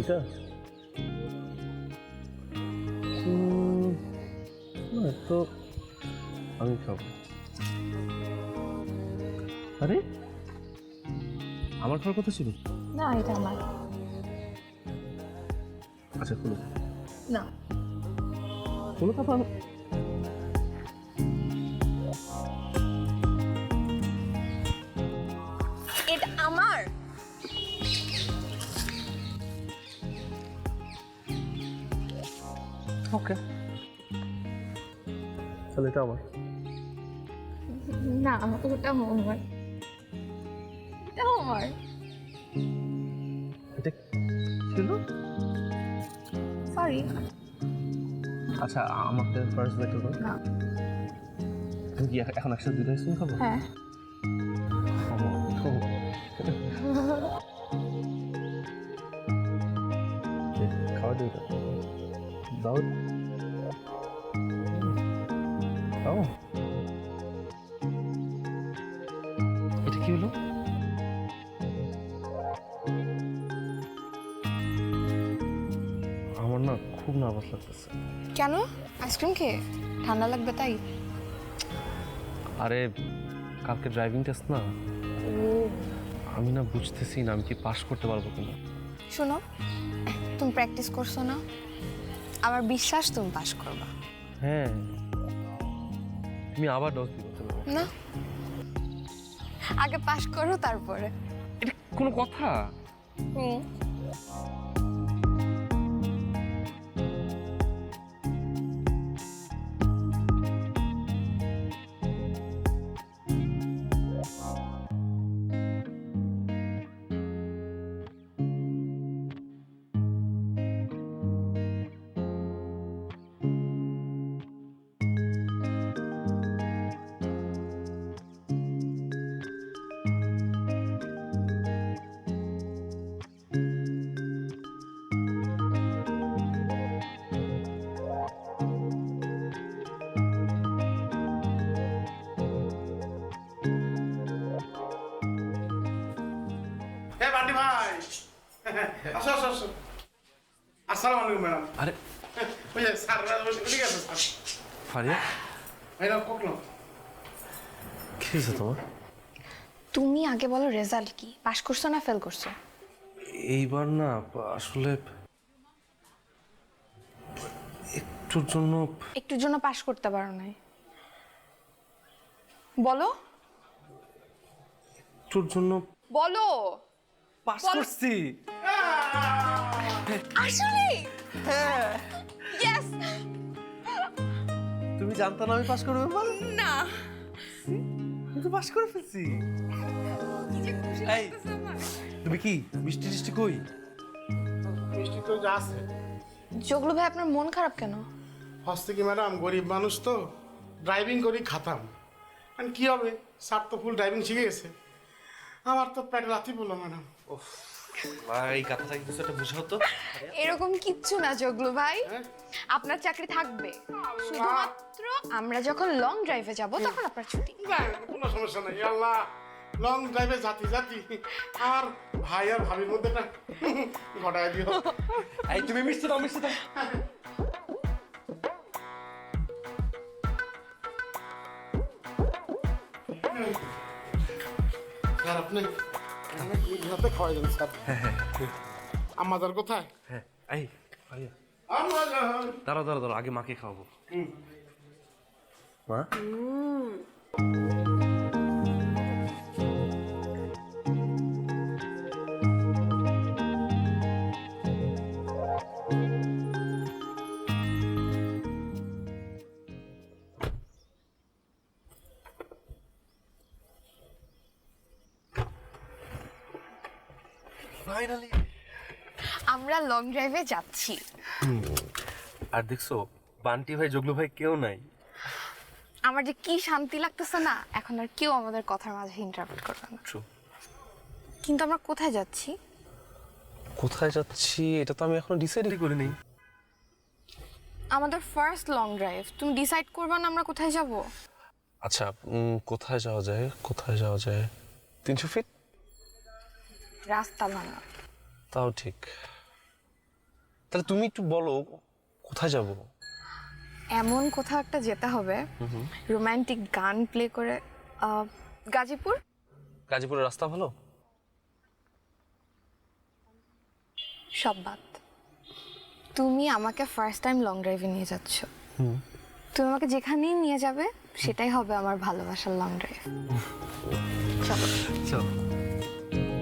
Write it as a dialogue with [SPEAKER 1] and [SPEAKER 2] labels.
[SPEAKER 1] এটা না তো আমি খাবো। আরে আমার খাওয়ার কথা ছিল
[SPEAKER 2] না, এটা আমার।
[SPEAKER 1] আচ্ছা খুলো
[SPEAKER 2] না,
[SPEAKER 1] খুলো তারপর
[SPEAKER 2] এটা আমার।
[SPEAKER 1] ওকে তাহলে এটা আমার।
[SPEAKER 2] না, ওটাও আমার। এটাও আমার।
[SPEAKER 1] এটা ছিল।
[SPEAKER 2] সরি।
[SPEAKER 1] আচ্ছা আমাকে ফার্স্ট বাইট করো।
[SPEAKER 2] না।
[SPEAKER 1] তুমি কি এখন একসাথে দুটো আইসক্রিম খাবো?
[SPEAKER 2] হ্যাঁ।
[SPEAKER 1] খাওয়া দিই তো দাও খাও। এটা কি হলো? আমার না খুব নার্ভাস লাগতেছে।
[SPEAKER 2] কেন? আইসক্রিম খেয়ে ঠান্ডা লাগবে তাই?
[SPEAKER 1] আরে কালকে ড্রাইভিং টেস্ট না, আমি না বুঝতেছি না আমি কি পাশ করতে পারবো কিনা।
[SPEAKER 2] শোনো, তুমি প্র্যাকটিস করছো না, আমার বিশ্বাস তুমি পাস করবা।
[SPEAKER 1] হ্যাঁ তুমি আবার ডজ দিতে পারবো
[SPEAKER 2] না, আগে পাস করো তারপরে।
[SPEAKER 1] এটা কোনো কথা?
[SPEAKER 2] হুম।
[SPEAKER 3] বান্টি ভাই আসো আসো আসো। আসসালামু আলাইকুম ম্যাডাম।
[SPEAKER 1] আরে
[SPEAKER 3] ওই যে স্যার ঠিক আছে স্যার।
[SPEAKER 1] ফারিয়া
[SPEAKER 3] ভাইরা কখন?
[SPEAKER 1] কি হয়েছে তোমার?
[SPEAKER 2] তুমি আগে বলো রেজাল্ট কি, পাস করছো না ফেল করছো?
[SPEAKER 1] এইবার না আসলে একটুর জন্য
[SPEAKER 2] একটুর জন্য পাস করতে পারো নাই? বলো
[SPEAKER 1] একটুর জন্য
[SPEAKER 2] বলো।
[SPEAKER 1] পাস করছি।
[SPEAKER 2] আসলে ইয়েস।
[SPEAKER 1] তুমি জানতো না আমি পাস করবো? বল
[SPEAKER 2] না,
[SPEAKER 1] কিন্তু পাস করে ফেলছি। এই তুমি কি মিষ্টি টিষ্টি কই?
[SPEAKER 3] মিষ্টি তো যা আছে।
[SPEAKER 2] জগলু ভাই আপনার মন খারাপ কেন?
[SPEAKER 3] হস্তে কি ম্যাডাম, গরিব মানুষ তো, ড্রাইভিং করি খাতাম। আর কি হবে, স্যার তো ফুল ড্রাইভিং শিখে গেছে, আমার তো পেটে লাথি বললো ম্যাডাম।
[SPEAKER 1] এই কথাটা কিছু একটা বুঝাও তো।
[SPEAKER 2] এরকম কিচ্ছু না জগলু ভাই, আপনার চাকরি থাকবে, শুধুমাত্র আমরা যখন লং ড্রাইভে যাব তখন আপনার ছুটি।
[SPEAKER 3] কোনো সমস্যা নেই, আল্লাহ লং ড্রাইভে জাতি জাতি আর ভাই আর ভাবির মধ্যে একটা ঘটায় দিও।
[SPEAKER 1] এই তুমি মিষ্টি দাও, মিষ্টি দাও।
[SPEAKER 3] স্যার আপনি হাতে খাওয়াই দেন স্যার। আমাদের কোথায়?
[SPEAKER 1] হ্যাঁ এই ফারিয়া
[SPEAKER 3] আমরা
[SPEAKER 1] দাঁড়াও দাঁড়াও দাঁড়াও, আগে মাকে খাওয়াবো। মা ফাইনালি
[SPEAKER 2] আমরা লং ড্রাইভে যাচ্ছি।
[SPEAKER 1] আর দেখছো বান্টি ভাই জগলু ভাই কেউ নাই।
[SPEAKER 2] আমার যে কি শান্তি লাগতেছে না, এখন আর কেউ আমাদের কথার মাঝে ইন্টারপ্রেট করবে না।
[SPEAKER 1] ট্রু।
[SPEAKER 2] কিন্তু আমরা কোথায় যাচ্ছি?
[SPEAKER 1] কোথায় যাচ্ছি এটা তো আমি এখনো ডিসাইডই করিনি।
[SPEAKER 2] আমাদের ফার্স্ট লং ড্রাইভ, তুমি ডিসাইড করবে না আমরা কোথায় যাব?
[SPEAKER 1] আচ্ছা কোথায় যাওয়া যায়, কোথায় যাওয়া যায়? 300 ফিট?
[SPEAKER 2] রাস্তা ভাঙা।
[SPEAKER 1] তাও ঠিক। তাহলে তুমি একটু বলো কোথায় যাব?
[SPEAKER 2] এমন কোথাও একটা যেতে হবে, রোমান্টিক গান প্লে করে। গাজীপুর।
[SPEAKER 1] গাজীপুরের রাস্তা ভালো?
[SPEAKER 2] সব বাদ, তুমি আমাকে ফার্স্ট টাইম লং ড্রাইভে নিয়ে যাচ্ছ। তুমি আমাকে যেখানেই নিয়ে যাবে সেটাই হবে আমার ভালোবাসার লং ড্রাইভ। চলো।
[SPEAKER 1] চল।